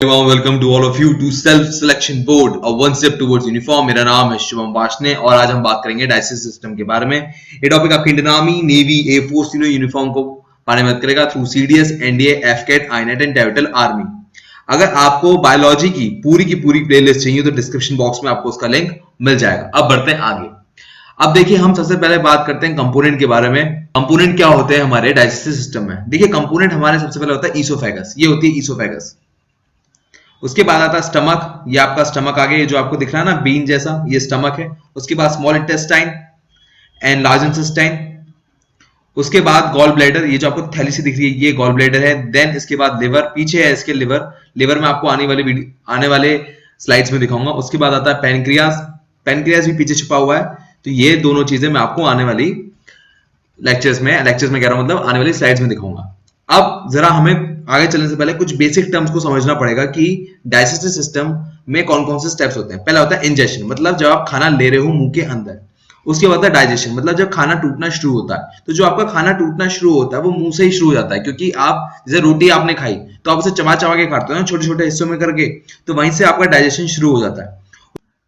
Welcome to all of you to self selection board और one step towards uniform. मेरा नाम है शुभम वाशने और आज हम बात करेंगे डाइजेस्टिव सिस्टम के बारे में। ये टॉपिक आपकी इंडियन आर्मी, नेवी, एयरफोर्स तीनों यूनिफॉर्म को बारे में बात करेगा through CDS, NDA, AFCAT, INET and territorial army. अगर आपको बायोलॉजी की पूरी प्लेलिस्ट चाहिए तो डिस्क्रिप्शन बॉक्स में आपको उसका लिंक मिल जाएगा। अब बढ़ते हैं आगे। अब देखिए, हम सबसे पहले बात करते हैं कंपोनेंट के बारे में। कंपोनेंट क्या होते हैं हमारे डाइजेस्टिव सिस्टम में? देखिए, कंपोनेंट हमारे सबसे पहले होता है ईसोफेगस। ये होती है ईसोफेगस। उसके बाद आता है स्टमक। ये आपका स्टमक आगे जो आपको दिख रहा है ना बीन जैसा, ये स्टमक है। उसके बाद small intestine and large intestine. उसके बाद गॉल ब्लैडर, ये जो आपको थैली सी दिख रही है ये गॉल ब्लैडर है। देन इसके बाद लिवर, पीछे है इसके लिवर में आपको आने वाले स्लाइड्स में दिखाऊंगा। उसके बाद आता है पैनक्रियास। पैनक्रियास भी पीछे छुपा हुआ है। तो ये दोनों चीजें मैं आपको आने वाली लेक्चर्स में कह रहा हूं, मतलब आने वाली स्लाइड्स में दिखाऊंगा। अब जरा हमें आगे चलने से पहले कुछ बेसिक टर्म्स को समझना पड़ेगा कि डाइजेस्टिव सिस्टम में कौन कौन से स्टेप्स होते हैं। पहला होता है इंजेशन, मतलब जब आप खाना ले रहे हो मुंह के अंदर। उसके बाद है डाइजेशन, मतलब जब खाना टूटना शुरू होता है। तो जो आपका खाना टूटना शुरू होता है वो मुंह से ही शुरू हो जाता है, क्योंकि आप जैसे रोटी आपने खाई तो आप उसे चबा चबा के खाते हो ना, छोटे छोटे हिस्सों में करके, तो वहीं से आपका डाइजेशन शुरू हो जाता है।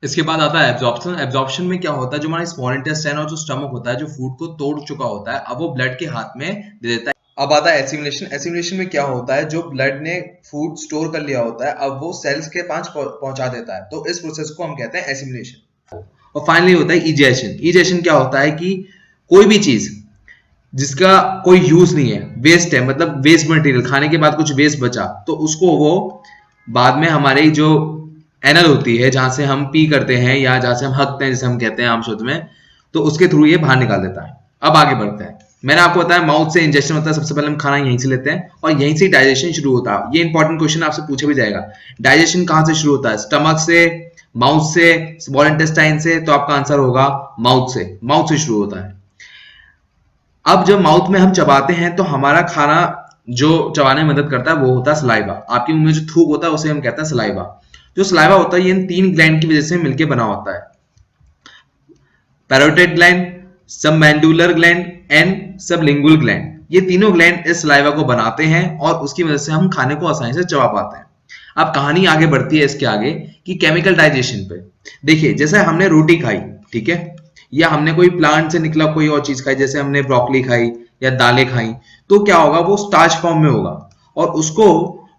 इसके बाद आता है एब्जॉर्प्शन। एब्जॉर्प्शन में क्या होता है, जो हमारा स्मॉल इंटेस्टाइन और जो स्टमक होता है, जो फूड को तोड़ चुका होता है, अब वो ब्लड के हाथ में दे देता है। अब आता है एसिमिलेशन। एसिमिलेशन में क्या होता है, जो ब्लड ने फूड स्टोर कर लिया होता है अब वो सेल्स के पास पहुंचा देता है। तो इस प्रोसेस को हम कहते हैं एसिमिलेशन। और फाइनली होता है इजेशन। इजेशन क्या होता है कि कोई भी चीज जिसका कोई यूज नहीं है, वेस्ट है, मतलब वेस्ट मटेरियल, खाने के बाद कुछ वेस्ट बचा, तो उसको वो बाद में हमारी जो एनल होती है, जहां से हम पी करते हैं या जहां से हम हकते हैं, जैसे हम कहते हैं आम शब्द में, तो उसके थ्रू ये बाहर निकाल देता है। अब आगे बढ़ते हैं। मैंने आपको बताया माउथ से इंजेक्शन होता है। सबसे पहले हम खाना यहीं से लेते हैं और यहीं से डाइजेशन शुरू होता है। ये इंपॉर्टेंट क्वेश्चन आपसे पूछा भी जाएगा, डाइजेशन कहां से शुरू होता है, स्टमक से, माउथ से, स्मॉल इंटेस्टाइन से? तो आपका आंसर होगा माउथ से। माउथ से शुरू होता है। अब जब माउथ में हम चबाते हैं तो हमारा खाना जो चबाने में मदद करता है वो होता है सलाइवा। आपके मुंह में जो थूक होता है उसे हम कहते हैं सलाइवा। जो सलाइवा होता है ये इन तीन ग्लैंड की वजह से मिलकर बना होता है, parotid gland, submandibular gland and sublingual gland. ये तीनों ग्लैंड इस सलाइवा को बनाते हैं और उसकी वजह से हम खाने को आसानी से चबा पाते हैं। अब कहानी आगे बढ़ती है इसके आगे कि केमिकल डाइजेशन पे। देखिए, जैसे हमने रोटी खाई, ठीक है, या हमने कोई प्लांट से निकला कोई और चीज खाई, जैसे हमने ब्रोकली खाई या दालें खाई, तो क्या होगा, वो स्टार्च फॉर्म में होगा और उसको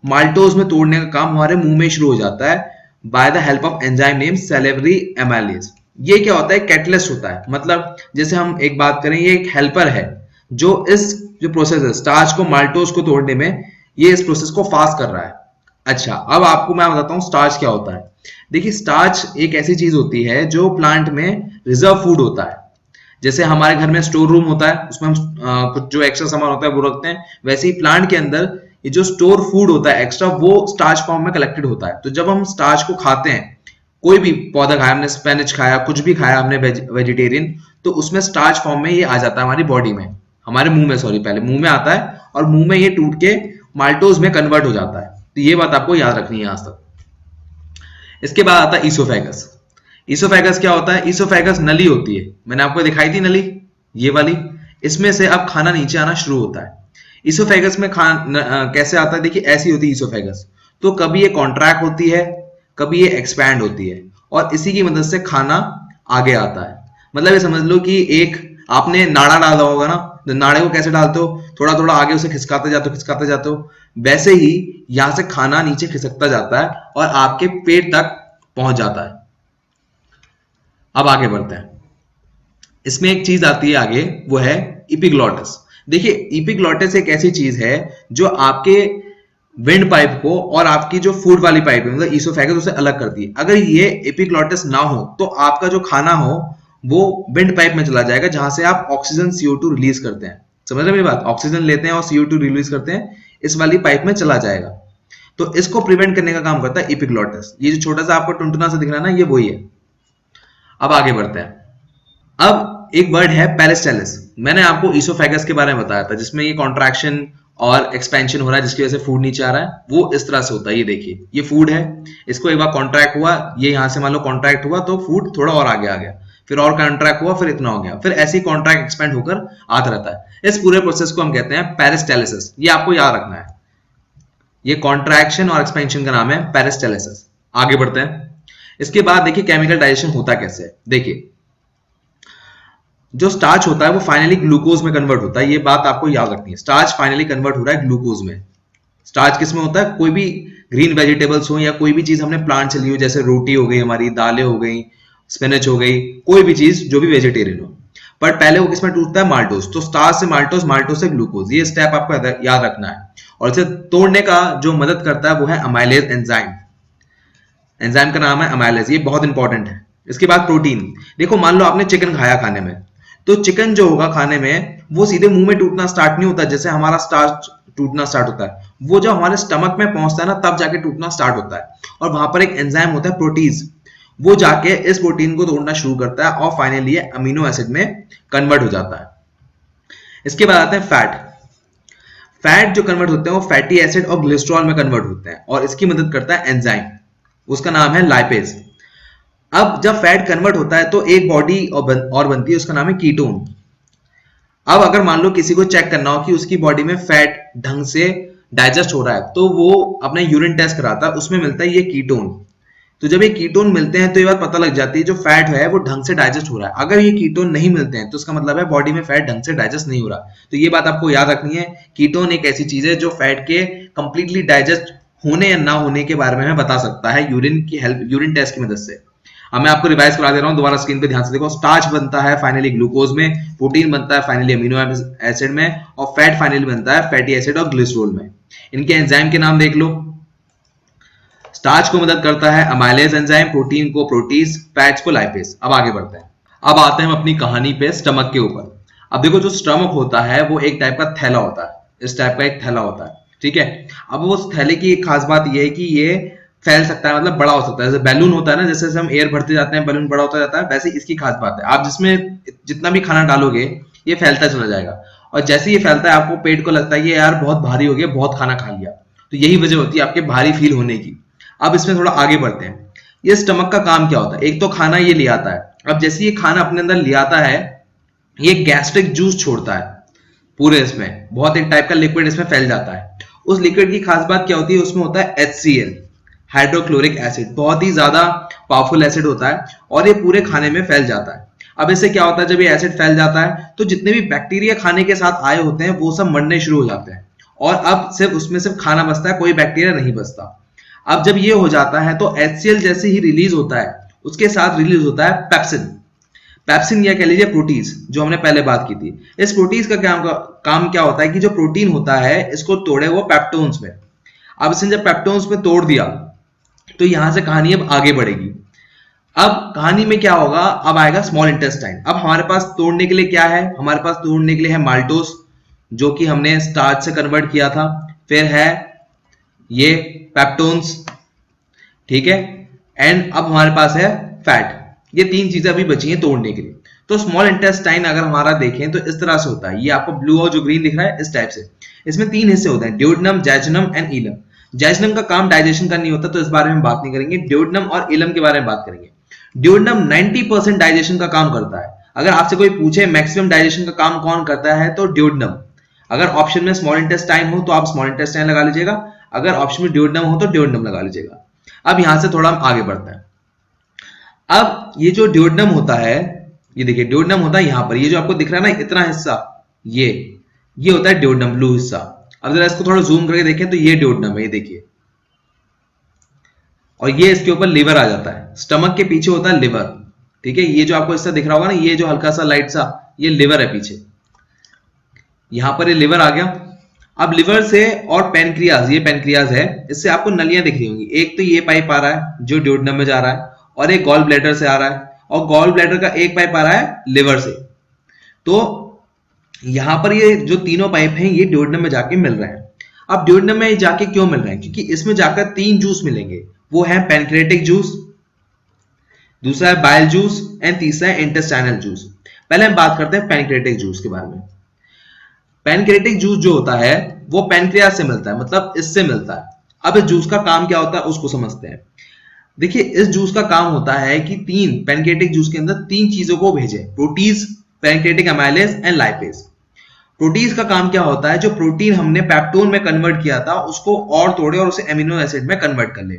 माल्टोज में तोड़ने का काम हमारे मुंह में शुरू हो जाता है by the help of enzyme name salivary amylase. ये क्या होता है, कैटलिस्ट होता है। मतलब जैसे हम एक बात करें, ये एक हेल्पर है जो जो प्रोसेस है स्टार्च को माल्टोज को तोड़ने में, ये इस प्रोसेस को फास्ट कर रहा है। अच्छा, अब आपको मैं बताता हूँ स्टार्च क्या होता है। देखिए, स्टार्च एक ऐसी चीज होती है जो प्लांट में रिजर्व फूड होता है। जैसे हमारे घर में स्टोर रूम होता है, उसमें हम कुछ जो एक्स्ट्रा सामान होता है वो रखते हैं, वैसे ही प्लांट के अंदर ये जो स्टोर फूड होता है एक्स्ट्रा, वो स्टार्च फॉर्म में कलेक्टेड होता है। तो जब हम स्टार्च को खाते हैं, कोई भी पौधा खाया, हमने स्पेनिच खाया, कुछ भी खाया हमने वेजिटेरियन, तो उसमें स्टार्च फॉर्म में ये आ जाता है हमारी बॉडी में, हमारे मुंह में, सॉरी, पहले मुंह में आता है और मुंह में ये टूट के माल्टोज में कन्वर्ट हो जाता है। तो ये बात आपको याद रखनी है आज तक। इसके बाद आता है ईसोफेगस। ईसोफेगस क्या होता है? ईसोफेगस नली होती है, मैंने आपको दिखाई थी नली, ये वाली। इसमें से अब खाना नीचे आना शुरू होता है। ईसोफेगस में कैसे आता है? देखिए, ऐसी होती है ईसोफेगस। तो कभी ये कॉन्ट्रैक्ट होती है, कभी ये एक्सपैंड होती है और इसी की मदद से खाना आगे आता है। मतलब ये समझ लो कि एक आपने नाड़ा डाला होगा ना, तो नाड़े को कैसे डालते हो, थोड़ा थोड़ा आगे उसे खिसकाते जाते हो, वैसे ही यहां से खाना नीचे खिसकता जाता है और आपके पेट तक पहुंच जाता है। अब आगे बढ़ते हैं। इसमें एक चीज आती है आगे, वो है इपिग्लॉटिस। देखिए, इपिग्लॉटिस एक ऐसी चीज है जो आपके विंड पाइप को और आपकी जो फूड वाली पाइप है, मतलब ईसोफेगस, उसे अलग करती है। अगर ये एपिग्लॉटिस ना हो तो आपका जो खाना हो वो विंड पाइप में चला जाएगा, जहां से आप ऑक्सीजन CO2 रिलीज करते हैं। समझ रहे मेरी बात? ऑक्सीजन लेते हैं और CO2 रिलीज करते हैं, इस वाली पाइप में चला जाएगा। तो इसको प्रिवेंट करने का काम करता है एपिग्लॉटिस। ये जो छोटा सा आपको टुनटुना सा दिख रहा है ना, ये वही है। अब आगे बढ़ते हैं। अब एक वर्ड है पेरिस्टालिस। मैंने आपको ईसोफेगस के बारे में बताया था, जिसमें ये कॉन्ट्रैक्शन और एक्सपेंशन हो रहा है, जिसकी वजह से फूड नीचे आ रहा है। वो इस तरह से होता है। ये देखिए, ये फूड है, इसको एक बार कॉन्ट्रैक्ट हुआ, ये यहां से मान लो कॉन्ट्रैक्ट हुआ तो फूड थोड़ा और आगे आ गया, फिर और कॉन्ट्रैक्ट हुआ, फिर इतना हो गया, फिर ऐसे ही कॉन्ट्रैक्ट एक्सपेंड होकर आता रहता है। इस पूरे प्रोसेस को हम कहते हैं पेरिस्टालिसिस। ये आपको याद रखना है। ये कॉन्ट्रैक्शन और एक्सपेंशन का नाम है पेरिस्टालिसिस। आगे बढ़ते हैं। इसके बाद देखिए केमिकल डाइजेशन होता कैसे है। देखिए जो स्टार्च होता है वो फाइनली ग्लूकोज में कन्वर्ट होता है, ये बात आपको याद रखनी है। स्टार्च फाइनली कन्वर्ट हो रहा है ग्लूकोज में। स्टार्च किस में होता है? कोई भी ग्रीन वेजिटेबल्स हो या कोई भी चीज हमने प्लांट से ली हो, जैसे रोटी हो गई, हमारी दालें हो गई, स्पिनच हो गई, कोई भी चीज जो भी वेजिटेरियन हो। बट पहले वो किसमें टूटता है? माल्टोज। तो स्टार्च से माल्टोज, माल्टोज से ग्लूकोज, ये स्टेप आपको याद रखना है। और इसे तोड़ने का जो मदद करता है वो है अमाइलेज एंजाइम। एंजाइम का नाम है अमाइलेज, ये बहुत इंपॉर्टेंट है। इसके बाद प्रोटीन। देखो मान लो आपने चिकन खाया खाने में, तो चिकन जो होगा खाने में वो सीधे मुंह में टूटना स्टार्ट नहीं होता जैसे हमारा स्टार्च टूटना स्टार्ट होता है। वो जब हमारे स्टमक में पहुंचता है ना तब जाके टूटना स्टार्ट होता है। और वहां पर एक एंजाइम होता है प्रोटीज, वो जाके इस प्रोटीन को तोड़ना शुरू करता है और फाइनली ये अमीनो एसिड में कन्वर्ट हो जाता है। इसके बाद आते हैं फैट। फैट जो कन्वर्ट होते हैं वो फैटी एसिड और ग्लिसरॉल में कन्वर्ट होते हैं और इसकी मदद करता है एंजाइम, उसका नाम है लाइपेज। अब जब फैट कन्वर्ट होता है तो एक बॉडी और बनती है, उसका नाम है कीटोन। अब अगर मान लो किसी को चेक करना हो कि उसकी बॉडी में फैट ढंग से डाइजेस्ट हो रहा है तो वो अपना यूरिन टेस्ट कराता है, उसमें मिलता है ये कीटोन। तो जब ये कीटोन मिलते हैं तो ये बात पता लग जाती है जो फैट है वो ढंग से डाइजेस्ट हो रहा है। अगर ये कीटोन नहीं मिलते हैं तो उसका मतलब है बॉडी में फैट ढंग से डाइजेस्ट नहीं हो रहा। तो ये बात आपको याद रखनी है। कीटोन एक ऐसी चीज है जो फैट के कंप्लीटली डाइजेस्ट होने या ना होने के बारे में हमें बता सकता है यूरिन की हेल्प, यूरिन टेस्ट की मदद से। अब मैं आपको रिवाइज करा दे रहा हूं, दोबारा स्क्रीन पे ध्यान से देखो। स्टार्च बनता है फाइनली ग्लूकोज में, प्रोटीन बनता है फाइनली अमीनो एसिड में, और फैट फाइनली बनता है फैटी एसिड और ग्लिसरॉल में। इनके एंजाइम के नाम देख लो। स्टार्च को मदद करता है अमाइलेज एंजाइम, प्रोटीन को प्रोटीज, फैट्स को लाइपेज। अब आगे बढ़ते हैं। अब आते हैं हम अपनी कहानी पे स्टमक के ऊपर। अब देखो जो स्टमक होता है वो एक टाइप का थैला होता है, इस टाइप का एक थैला होता है, ठीक है। अब वो थैले की एक खास बात ये है कि ये फैल सकता है, मतलब बड़ा हो सकता है। जैसे बैलून होता है ना, जैसे हम एयर भरते जाते हैं बैलून बड़ा होता जाता है, वैसे इसकी खास बात है आप जिसमें जितना भी खाना डालोगे ये फैलता चला जाएगा। और जैसे ये फैलता है आपको पेट को लगता है कि यार बहुत भारी हो गया, बहुत खाना खा लिया। तो यही वजह होती है आपके भारी फील होने की। अब इसमें थोड़ा आगे बढ़ते हैं। ये स्टमक का काम क्या होता है? एक तो खाना ये ले आता है। अब जैसे ये खाना अपने अंदर ले आता है, ये गैस्ट्रिक जूस छोड़ता है पूरे इसमें, बहुत एक टाइप का लिक्विड इसमें फैल जाता है। उस लिक्विड की खास बात क्या होती है? उसमें होता है HCl, हाइड्रोक्लोरिक एसिड, बहुत ही ज्यादा पावरफुल एसिड होता है और ये पूरे खाने में फैल जाता है। अब इससे क्या होता है? जब ये एसिड फैल जाता है तो जितने भी बैक्टीरिया खाने के साथ आए होते हैं वो सब मरने शुरू हो जाते हैं और अब सिर्फ उसमें सिर्फ खाना बचता है, कोई बैक्टीरिया नहीं बचता। अब जब ये हो जाता है तो HCl जैसे ही रिलीज होता है उसके साथ रिलीज होता है पेप्सिन। पेप्सिन या कह लीजिए प्रोटीज, जो हमने पहले बात की थी। इस प्रोटीज का काम क्या होता है कि जो प्रोटीन होता है इसको तोड़े वो पेप्टोन्स में। अब इसने जब पेप्टोन्स में तोड़ दिया तो यहां से कहानी अब आगे बढ़ेगी। अब कहानी में क्या होगा? अब आएगा स्मॉल इंटेस्टाइन। अब हमारे पास तोड़ने के लिए क्या है? हमारे पास तोड़ने के लिए है माल्टोस, जो कि हमने स्टार्च से कन्वर्ट किया था। फिर है ये पेप्टोन्स, ठीक है। एंड अब हमारे पास है फैट। ये तीन चीजें अभी बची हैं तोड़ने के लिए। तो स्मॉल इंटेस्टाइन अगर हमारा देखें तो इस तरह से होता है। ये आपको ब्लू और जो ग्रीन दिख रहा है इस टाइप से। इसमें तीन हिस्से होते हैं, ड्यूोडेनम, जैजुनम एंड इलम। जैजुनम का काम डाइजेशन का नहीं होता तो इस बारे में बात नहीं करेंगे। ड्यूोडेनम और इलम के बारे में बात करेंगे। ड्यूोडेनम 90% डाइजेशन का काम करता है। अगर आपसे कोई पूछे मैक्सिमम डाइजेशन का काम कौन करता है तो ड्यूोडेनम। अगर ऑप्शन में स्मॉल इंटेस्टाइन हो तो आप स्मॉल इंटेस्टाइन लगा लीजिएगा, अगर ऑप्शन में ड्यूोडेनम हो तो ड्यूोडेनम लगा लीजिएगा। अब यहां से थोड़ा हम आगे बढ़ते हैं। अब ये जो ड्यूोडेनम होता है, ये देखिए ड्यूोडेनम होता है यहां पर, ये जो आपको दिख रहा है ना इतना हिस्सा, ये होता है ड्यूोडेनम, ब्लू हिस्सा। अब जरा इसको थोड़ा जूम करके देखें तो ये ड्यूोडेनम है, ये देखिए। और ये इसके ऊपर लिवर आ जाता है, स्टमक के पीछे होता है लिवर, ठीक है। ये जो आपको हिस्सा दिख रहा होगा ना, ये जो हल्का सा लाइट सा, ये लिवर है पीछे, यहां पर ये लिवर आ गया। अब लिवर से और पेनक्रियाज, ये पेनक्रियाज है, इससे आपको नलियां दिख रही होंगी। एक तो ये पाइप आ रहा है जो ड्यूोडेनम में जा रहा है और एक गॉल ब्लैडर से आ रहा है, और गॉल ब्लैडर का एक पाइप आ रहा है लिवर से। तो यहां पर ये जो तीनों पाइप हैं ये ड्यूोडेनम में जाके मिल रहे हैं। अब ड्यूोडेनम में जाके क्यों मिल रहे हैं? क्योंकि इसमें जाकर तीन जूस मिलेंगे, वो है पैनक्रेटिक जूस, दूसरा है बाइल जूस एंड तीसरा है इंटेस्टाइनल जूस। पहले हम बात करते हैं पैनक्रेटिक जूस के बारे में। पैनक्रेटिक जूस जो होता है वो पैनक्रियाज से मिलता है, मतलब इससे मिलता है। अब इस जूस का काम क्या होता है उसको समझते हैं। देखिए इस जूस का काम होता है कि तीन पैनक्रेटिक जूस के अंदर तीन चीजों को भेजे, proteases, pancreatic amylase and lipase. Proteases का काम क्या होता है, जो प्रोटीन हमने पेप्टोन में कन्वर्ट किया था उसको और तोड़े और उसे एमिनो एसिड में कन्वर्ट कर ले।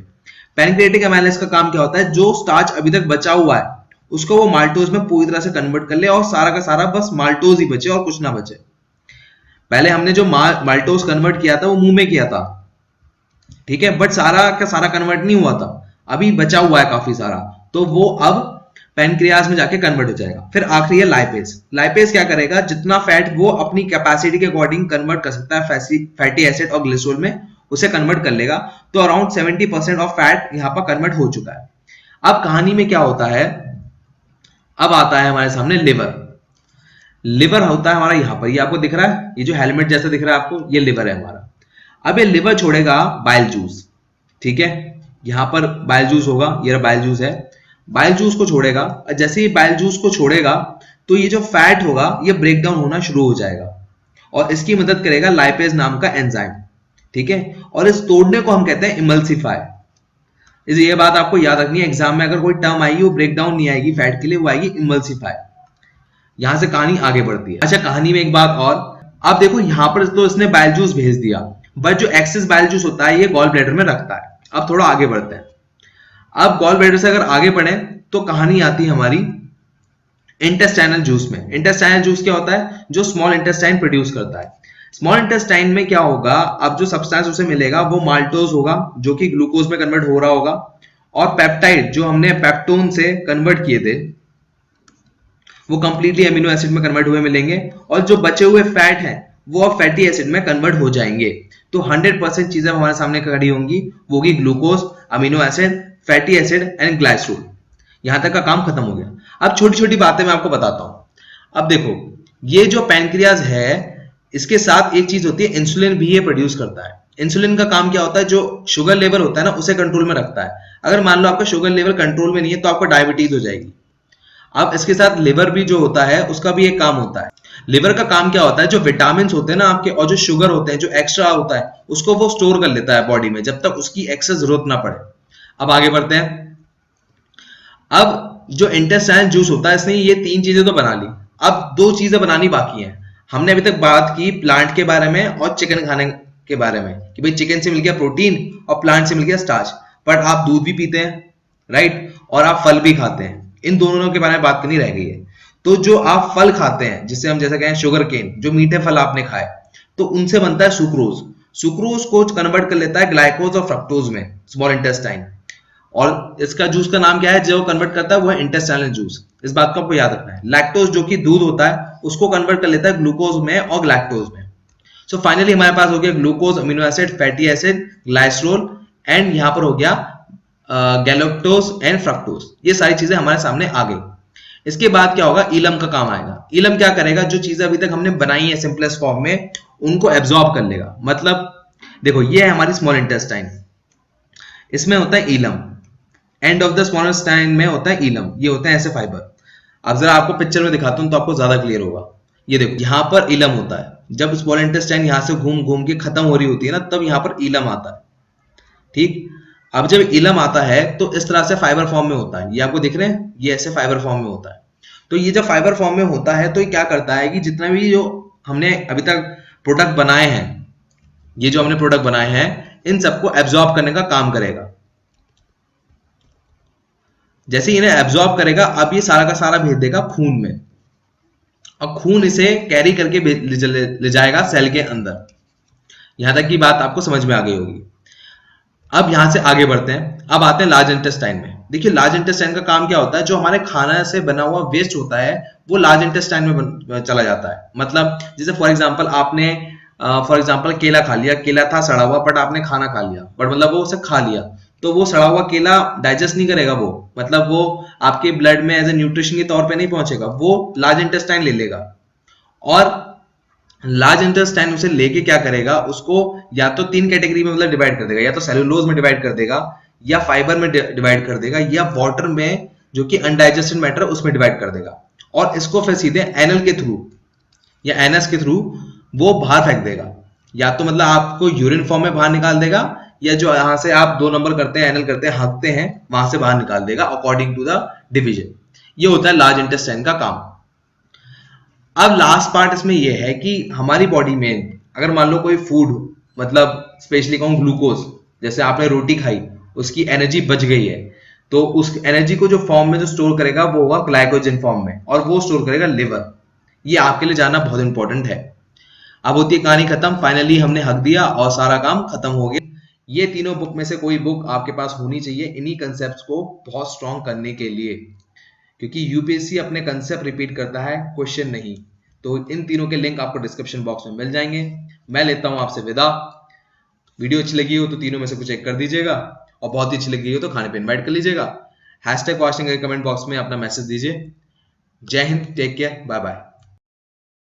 पैनक्रियाटिक एमाइलेज का काम क्या होता है, जो स्टार्च अभी तक बचा हुआ है उसको वो माल्टोज में पूरी तरह से कन्वर्ट कर ले और सारा का सारा बस माल्टोज ही बचे और कुछ ना बचे। पहले हमने जो माल्टोज कन्वर्ट किया था वो मुंह में किया था, ठीक है, बट सारा का सारा कन्वर्ट नहीं हुआ था, अभी बचा हुआ है काफी सारा, तो वो अब पैनक्रियाज में जाके कन्वर्ट हो जाएगा। फिर आखिरी है लाइपेज। लाइपेज क्या करेगा, जितना फैट वो अपनी कैपेसिटी के अकॉर्डिंग कन्वर्ट कर सकता है फैटी एसिड और ग्लिसरॉल में, उसे कन्वर्ट कर लेगा। तो अराउंड 70% ऑफ फैट यहाँ पर कन्वर्ट हो चुका है। अब कहानी में क्या होता है, अब आता है हमारे सामने लिवर। लिवर होता है हमारा यहाँ पर, ये आपको दिख रहा है, ये जो हेलमेट जैसा दिख रहा है आपको, ये लिवर है हमारा। अब ये लिवर छोड़ेगा बाइल जूस, ठीक है, यहाँ पर बाइल जूस होगा, ये बाइल जूस है, बाइल जूस को छोड़ेगा। जैसे ही बाइल जूस को छोड़ेगा तो ये जो फैट होगा ये ब्रेक डाउन होना शुरू हो जाएगा और इसकी मदद करेगा लाइपेज नाम का एंजाइम, ठीक है, और इस तोड़ने को हम कहते हैं इमल्सिफाई। ये बात आपको याद रखनी है, एग्जाम में अगर कोई टर्म आएगी वो ब्रेक डाउन नहीं आएगी फैट के लिए, वो आएगी इमल्सिफाई। यहां से कहानी आगे बढ़ती है। अच्छा, कहानी में एक बात और, आप देखो यहां पर तो इसने बाइल जूस भेज दिया, बट जो एक्सेस बाइल जूस होता है ये गॉल ब्लैडर में रखता है। अब थोड़ा आगे बढ़ते हैं। अब गॉल ब्लैडर से अगर आगे बढ़े तो कहानी आती है हमारी इंटेस्टाइनल जूस में। इंटेस्टाइनल जूस क्या होता है, जो स्मॉल इंटेस्टाइन प्रोड्यूस करता है। स्मॉल इंटेस्टाइन में क्या होगा, अब जो सब्सटेंस उसे मिलेगा वो माल्टोज होगा जो कि ग्लूकोज में कन्वर्ट हो रहा होगा, और पेप्टाइड जो हमने पेप्टोन से कन्वर्ट किए थे वो कंप्लीटली एमिनो एसिड में कन्वर्ट हुए मिलेंगे, और जो बचे हुए फैट हैं वो अब फैटी एसिड में कन्वर्ट हो जाएंगे। तो 100% चीजें हमारे सामने खड़ी होंगी, वो होगी glucose, amino acid, fatty acid and glycerol. यहां तक का काम खत्म हो गया। अब छोटी छोटी बातें मैं आपको बताता हूं। अब देखो, ये जो पैनक्रियाज है इसके साथ एक चीज होती है, इंसुलिन भी ये प्रोड्यूस करता है। इंसुलिन का काम क्या होता है, जो शुगर लेवल होता है ना उसे कंट्रोल में रखता है। अगर मान लो आपका शुगर लेवल कंट्रोल में नहीं है तो आपको डायबिटीज हो जाएगी। अब इसके साथ लिवर भी जो होता है उसका भी एक काम होता है। लिवर का काम क्या होता है, जो विटामिन होते हैं ना आपके और जो शुगर होते हैं जो एक्स्ट्रा होता है उसको वो स्टोर कर लेता है बॉडी में जब तक उसकी एक्सेस जरूरत ना पड़े। अब आगे बढ़ते हैं। अब जो इंटेस्टाइन जूस होता है इसने ये 3 चीजें तो बना ली, अब 2 चीजें बनानी बाकी हैं। हमने अभी तक बात की प्लांट के बारे में और चिकन खाने के बारे में कि भाई चिकन से मिल गया प्रोटीन और प्लांट से मिल गया स्टार्च, बट आप दूध भी पीते हैं, राइट, और आप फल भी खाते हैं। इन दोनों के बारे में बात करनी रह गई है। तो जो आप फल खाते हैं जिसे हम जैसे कहें शुगर केन, जो मीठे फल आपने खाए, तो उनसे बनता है सुक्रोज। सुक्रोज को कन्वर्ट कर लेता है ग्लाइकोज और फ्रक्टोज में स्मॉल इंटेस्टाइन, और इसका जूस का नाम क्या है जो कन्वर्ट करता है, वो है इंटेस्टाइनल जूस। इस बात को आपको याद रखना है। लैक्टोज जो कि दूध होता है उसको कन्वर्ट कर लेता है ग्लूकोज में और लैक्टोज में। सो फाइनली हमारे पास हो गया glucose, amino acid, fatty acid, glycerol, and यहां पर हो गया गैलेक्टोज एंड फ्रक्टोज। ये सारी चीजें हमारे सामने आ गई। इसके बाद क्या होगा, इलम का काम आएगा। इलम क्या करेगा, जो चीजें अभी तक हमने बनाई है सिंपलेस्ट फॉर्म में उनको एब्जॉर्ब कर लेगा। मतलब देखो ये है हमारी स्मॉल इंटेस्टाइन, इसमें होता है इलम, end of the small intestine में होता है इलम, ये होते हैं ऐसे फाइबर। अब जरा आपको पिक्चर में दिखाता हूं तो आपको ज्यादा क्लियर होगा। ये देखो यहां पर इलम होता है, जब स्मॉल इंटेस्टाइन यहां से घूम घूम के खत्म हो रही होती है ना तब यहां पर इलम आता है, ठीक। अब जब इलम आता है तो इस तरह से फाइबर फॉर्म में होता है, ये आपको दिख रहे हैं, ये ऐसे फाइबर फॉर्म में होता है। तो ये जब फाइबर फॉर्म में होता है तो ये क्या करता है कि जितना भी जो हमने अभी तक प्रोडक्ट बनाए हैं, ये जो हमने प्रोडक्ट बनाए हैं इन सबको एब्जॉर्ब करने का काम करेगा। जैसे इन्हें एब्जॉर्ब करेगा, अब ये सारा का सारा भेज देगा खून में, और खून इसे कैरी करके ले जाएगा सेल के अंदर। यहां तक की बात आपको समझ में आ गई होगी। अब यहां से आगे बढ़ते हैं। अब आते हैं लार्ज इंटेस्टाइन में। देखिए लार्ज इंटेस्टाइन का काम क्या होता है, जो हमारे खाना से बना हुआ वेस्ट होता है वो लार्ज इंटेस्टाइन में चला जाता है। मतलब जैसे फॉर एग्जांपल आपने केला खा लिया, केला था सड़ा हुआ बट आपने खाना खा लिया, बट मतलब वो उसे खा लिया, तो वो सड़ा हुआ केला डाइजेस्ट नहीं करेगा, वो मतलब वो आपके ब्लड में एज ए न्यूट्रिशन के तौर पे नहीं पहुंचेगा, वो लार्ज इंटेस्टाइन ले लेगा। और लार्ज इंटेस्टाइन उसे लेके क्या करेगा, उसको या तो 3 कैटेगरी में मतलब डिवाइड कर देगा, या तो सेलुलोज में डिवाइड कर देगा, या फाइबर में डिवाइड कर देगा, या वाटर में जो कि अनडाइजेस्टेड मैटर उसमें डिवाइड कर देगा, और इसको फिर सीधे एनल के थ्रू या एनएस के थ्रू वो बाहर फेंक देगा। या तो मतलब आपको यूरिन फॉर्म में बाहर निकाल देगा, या जो यहां से आप 2 नंबर करते हैं, एनल करते हैं, हाँकते हैं, वहां से बाहर निकाल देगा अकॉर्डिंग टू द डिवीजन। ये होता है लार्ज इंटेस्टाइन का काम। अब लास्ट पार्ट इसमें यह है कि हमारी बॉडी में अगर मान लो कोई फूड, मतलब स्पेशली कहूँ ग्लूकोज, जैसे आपने रोटी खाई, उसकी एनर्जी बच गई है, तो उस एनर्जी को जो फॉर्म में जो स्टोर करेगा वो होगा ग्लाइकोजन फॉर्म में, और वो स्टोर करेगा लिवर। ये आपके लिए जानना बहुत इंपॉर्टेंट है। अब होती है कहानी खत्म, फाइनली हमने हक दिया और सारा काम खत्म हो गया। ये तीनों बुक में से कोई बुक आपके पास होनी चाहिए इन्हीं कंसेप्ट को बहुत स्ट्रॉन्ग करने के लिए, क्योंकि यूपीएससी अपने कंसेप्ट रिपीट करता है, क्वेश्चन नहीं। तो इन तीनों के लिंक आपको डिस्क्रिप्शन बॉक्स में मिल जाएंगे। मैं लेता हूं आपसे विदा। वीडियो अच्छी लगी हो तो तीनों में से कुछ एक कर दीजिएगा, और बहुत ही अच्छी लगी हो तो खाने पे इन्वाइट कर लीजिएगा। हैशटैग वॉचिंग कमेंट बॉक्स में अपना मैसेज दीजिए। जय हिंद, टेक केयर, बाय बाय।